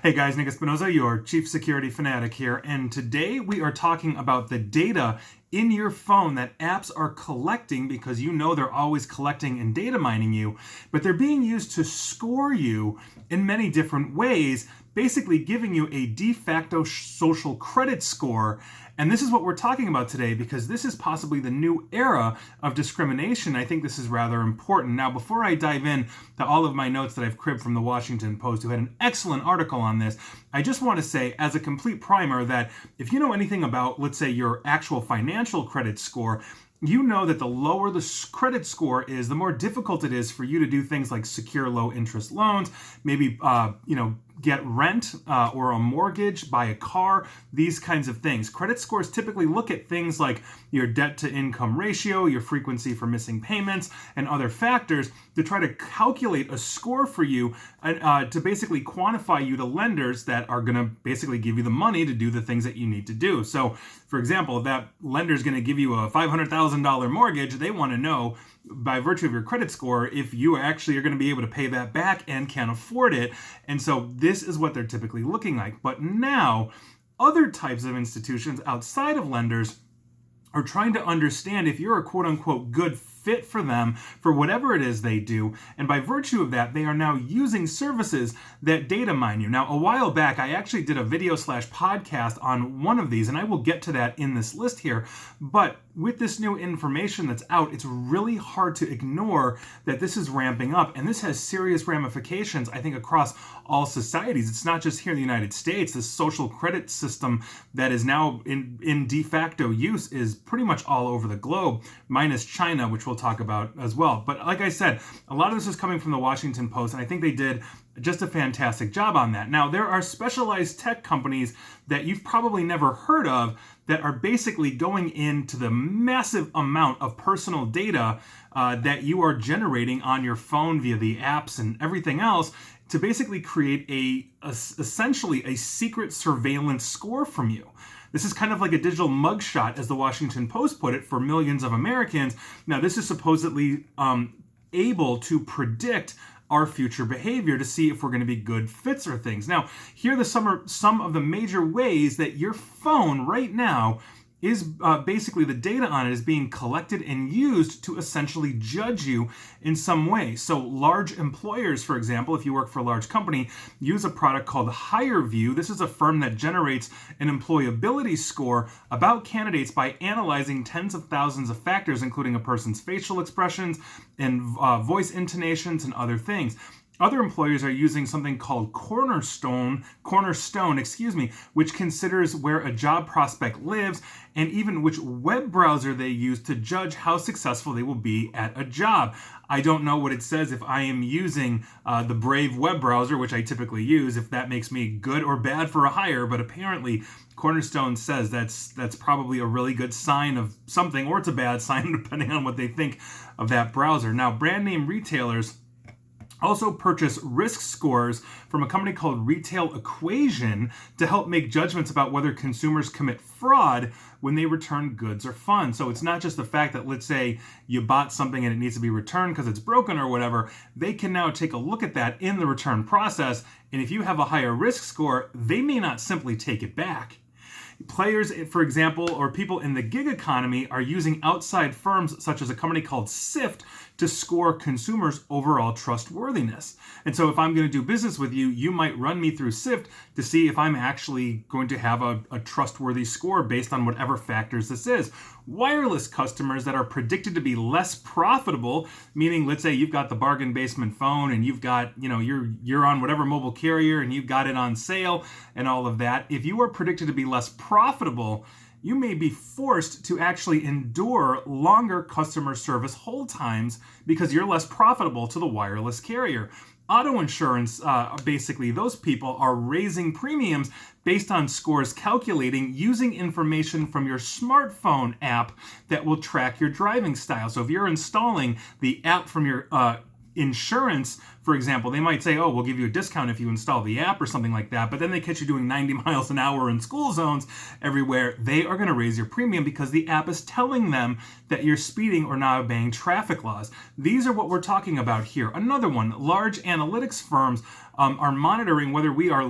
Hey guys, Nick Espinoza, your chief security fanatic here, and today we are talking about the data in your phone that apps are collecting because you know they're always collecting and data mining you, but they're being used to score you in many different ways, basically giving you a de facto social credit score. And this is what we're talking about today because this is possibly the new era of discrimination. I think this is rather important. Now, before I dive in to all of my notes that I've cribbed from the Washington Post, who had an excellent article on this, I just want to say as a complete primer that if you know anything about, let's say, your actual financial credit score, you know that the lower the credit score is, the more difficult it is for you to do things like secure low interest loans, maybe, get rent or a mortgage, buy a car, these kinds of things. Credit scores typically look at things like your debt to income ratio, your frequency for missing payments, and other factors to try to calculate a score for you to basically quantify you to lenders that are going to basically give you the money to do the things that you need to do. So, for example, if that lender is going to give you a $500,000 mortgage, they want to know by virtue of your credit score if you actually are going to be able to pay that back and can afford it. And so this is what they're typically looking like. But now other types of institutions outside of lenders are trying to understand if you're a quote-unquote good fit for them for whatever it is they do, and by virtue of that, they are now using services that data mine you. Now, a while back, I actually did a video/podcast on one of these, and I will get to that in this list here, but with this new information that's out, it's really hard to ignore that this is ramping up, and this has serious ramifications, I think, across all societies. It's not just here in the United States. This social credit system that is now in de facto use is pretty much all over the globe, minus China, which we'll talk about as well. But like I said, a lot of this is coming from the Washington Post, and I think they did just a fantastic job on that. Now, there are specialized tech companies that you've probably never heard of that are basically going into the massive amount of personal data that you are generating on your phone via the apps and everything else to basically create essentially a secret surveillance score from you. This is kind of like a digital mugshot, as the Washington Post put it, for millions of Americans. Now, this is supposedly able to predict our future behavior to see if we're going to be good fits or things. Now, here are some of the major ways that your phone right now is basically the data on it is being collected and used to essentially judge you in some way. So large employers, for example, if you work for a large company, use a product called HireVue. This is a firm that generates an employability score about candidates by analyzing tens of thousands of factors, including a person's facial expressions and voice intonations and other things. Other employers are using something called Cornerstone, which considers where a job prospect lives and even which web browser they use to judge how successful they will be at a job. I don't know what it says if I am using the Brave web browser, which I typically use, if that makes me good or bad for a hire, but apparently Cornerstone says that's probably a really good sign of something, or it's a bad sign depending on what they think of that browser. Now, brand name retailers also purchase risk scores from a company called Retail Equation to help make judgments about whether consumers commit fraud when they return goods or funds. So it's not just the fact that, let's say, you bought something and it needs to be returned because it's broken or whatever. They can now take a look at that in the return process, and if you have a higher risk score, they may not simply take it back. Players, for example, or people in the gig economy are using outside firms such as a company called Sift to score consumers' overall trustworthiness. And so if I'm going to do business with you, you might run me through Sift to see if I'm actually going to have a trustworthy score based on whatever factors this is. Wireless customers that are predicted to be less profitable, meaning let's say you've got the bargain basement phone and you've got, you're on whatever mobile carrier and you've got it on sale and all of that. If you are predicted to be less profitable, you may be forced to actually endure longer customer service hold times because you're less profitable to the wireless carrier. Auto insurance, basically, those people are raising premiums based on scores calculating using information from your smartphone app that will track your driving style. So if you're installing the app from your insurance For example, they might say, oh, we'll give you a discount if you install the app or something like that, but then they catch you doing 90 miles an hour in school zones everywhere. They are going to raise your premium because the app is telling them that you're speeding or not obeying traffic laws. These are what we're talking about here. Another one, large analytics firms are monitoring whether we are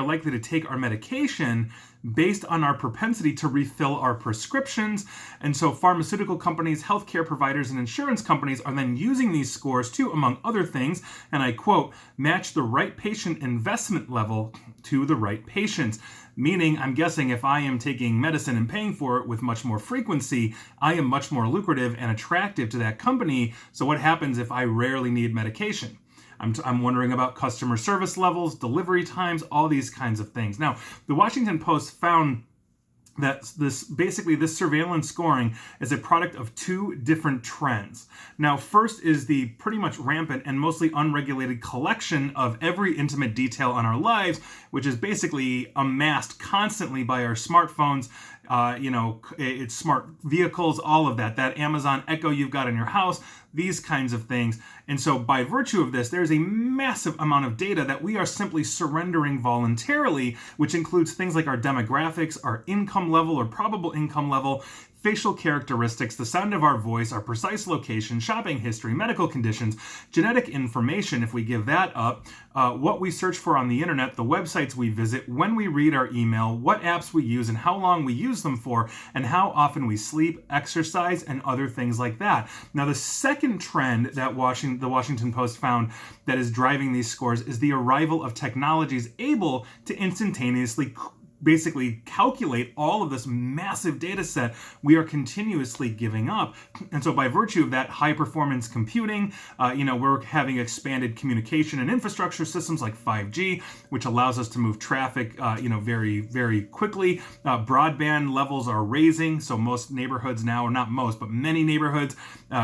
likely to take our medication based on our propensity to refill our prescriptions. And so pharmaceutical companies, healthcare providers, and insurance companies are then using these scores to, among other things, and I quote, match the right patient investment level to the right patients. Meaning, I'm guessing if I am taking medicine and paying for it with much more frequency, I am much more lucrative and attractive to that company. So what happens if I rarely need medication? I'm wondering about customer service levels, delivery times, all these kinds of things. Now, the Washington Post found that this surveillance scoring is a product of two different trends. Now, first is the pretty much rampant and mostly unregulated collection of every intimate detail on our lives, which is basically amassed constantly by our smartphones, it's smart vehicles, all of that Amazon Echo you've got in your house, these kinds of things. And so by virtue of this, there's a massive amount of data that we are simply surrendering voluntarily, which includes things like our demographics, our income level or probable income level, facial characteristics, the sound of our voice, our precise location, shopping history, medical conditions, genetic information, if we give that up, what we search for on the internet, the websites we visit, when we read our email, what apps we use and how long we use them for, and how often we sleep, exercise, and other things like that. Now, the second trend that the Washington Post found that is driving these scores is the arrival of technologies able to instantaneously basically calculate all of this massive data set we are continuously giving up. And so by virtue of that, high performance computing, we're having expanded communication and infrastructure systems like 5G, which allows us to move traffic, very, very quickly. Broadband levels are raising. So most neighborhoods now, or not most, but many neighborhoods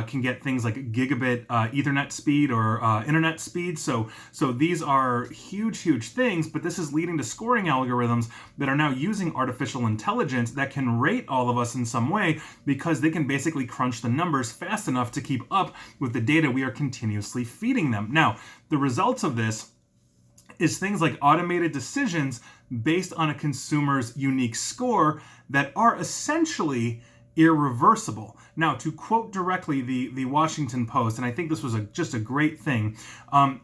can get things like gigabit Ethernet speed or internet speed. So these are huge, huge things, but this is leading to scoring algorithms that are now using artificial intelligence that can rate all of us in some way because they can basically crunch the numbers fast enough to keep up with the data we are continuously feeding them. Now, the results of this is things like automated decisions based on a consumer's unique score that are essentially irreversible. Now, to quote directly the Washington Post, and I think this was just a great thing,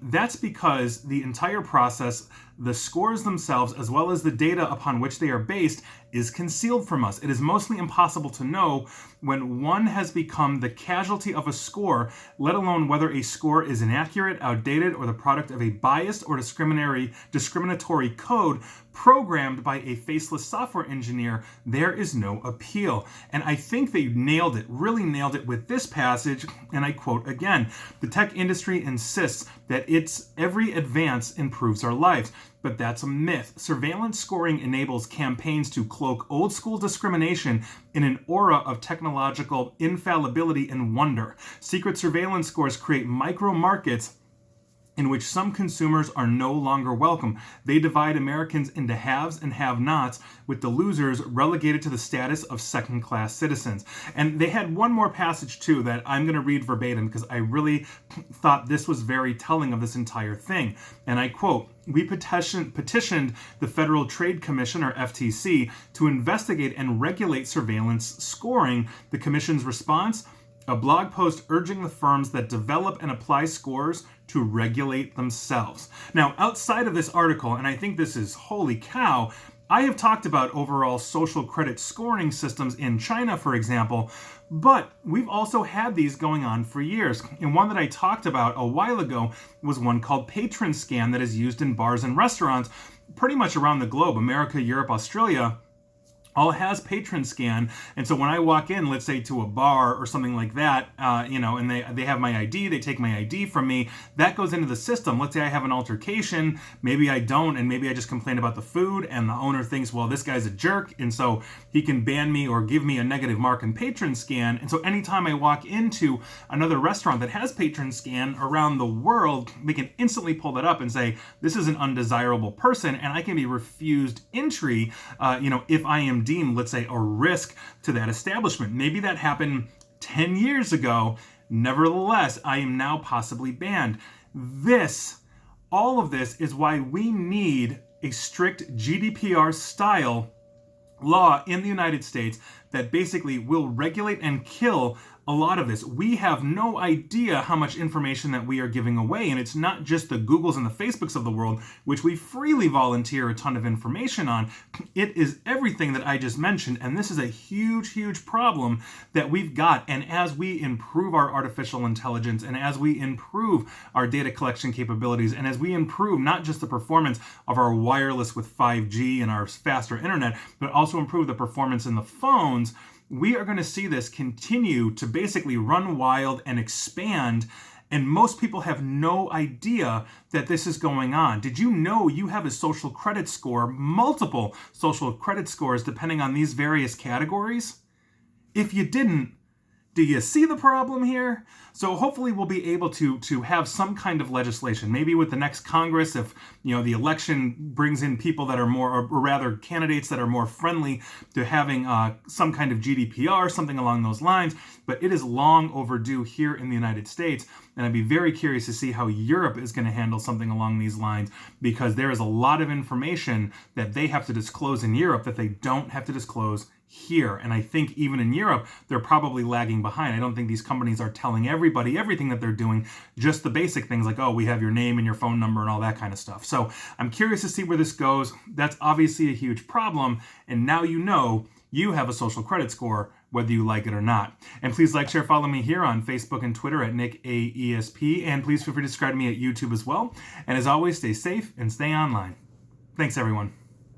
that's because the entire process, the scores themselves, as well as the data upon which they are based, is concealed from us. It is mostly impossible to know when one has become the casualty of a score, let alone whether a score is inaccurate, outdated, or the product of a biased or discriminatory code programmed by a faceless software engineer. There is no appeal. And I think they really nailed it with this passage, and I quote again, the tech industry insists that its every advance improves our lives. But that's a myth. Surveillance scoring enables campaigns to cloak old school discrimination in an aura of technological infallibility and wonder. Secret surveillance scores create micro markets in which some consumers are no longer welcome. They divide Americans into haves and have-nots, with the losers relegated to the status of second-class citizens. And they had one more passage, too, that I'm going to read verbatim because I really thought this was very telling of this entire thing. And I quote, "We petitioned the Federal Trade Commission, or FTC, to investigate and regulate surveillance scoring. The Commission's response? A blog post urging the firms that develop and apply scores to regulate themselves." Now, outside of this article, and I think this is holy cow, I have talked about overall social credit scoring systems in China, for example, but we've also had these going on for years. And one that I talked about a while ago was one called Patron Scan that is used in bars and restaurants pretty much around the globe, America, Europe, Australia. All has Patron Scan, and so when I walk in, let's say to a bar or something like that, and they have my ID, they take my ID from me, that goes into the system. Let's say I have an altercation, maybe I don't, and maybe I just complain about the food, and the owner thinks, well, this guy's a jerk, and so he can ban me or give me a negative mark in Patron Scan. And so anytime I walk into another restaurant that has Patron Scan around the world, they can instantly pull that up and say, this is an undesirable person, and I can be refused entry, if I am deemed, let's say, a risk to that establishment. Maybe that happened 10 years ago. Nevertheless, I am now possibly banned. All of this is why we need a strict GDPR style law in the United States that basically will regulate and kill a lot of this. We have no idea how much information that we are giving away, and it's not just the Googles and the Facebooks of the world, which we freely volunteer a ton of information on. It is everything that I just mentioned, and this is a huge, huge problem that we've got. And as we improve our artificial intelligence, and as we improve our data collection capabilities, and as we improve not just the performance of our wireless with 5G and our faster internet, but also improve the performance in the phones, we are going to see this continue to basically run wild and expand, and most people have no idea that this is going on. Did you know you have a social credit score, multiple social credit scores, depending on these various categories? If you didn't, do you see the problem here? So hopefully we'll be able to have some kind of legislation, maybe with the next Congress, if the election brings in people that are more, or rather candidates that are more friendly to having some kind of GDPR, something along those lines. But it is long overdue here in the United States, and I'd be very curious to see how Europe is going to handle something along these lines, because there is a lot of information that they have to disclose in Europe that they don't have to disclose here. And I think even in Europe, they're probably lagging behind. I don't think these companies are telling everybody everything that they're doing, just the basic things like, oh, we have your name and your phone number and all that kind of stuff. So I'm curious to see where this goes. That's obviously a huge problem. And now you have a social credit score, whether you like it or not. And please like, share, follow me here on Facebook and Twitter at NickAESP. And please feel free to subscribe to me at YouTube as well. And as always, stay safe and stay online. Thanks, everyone.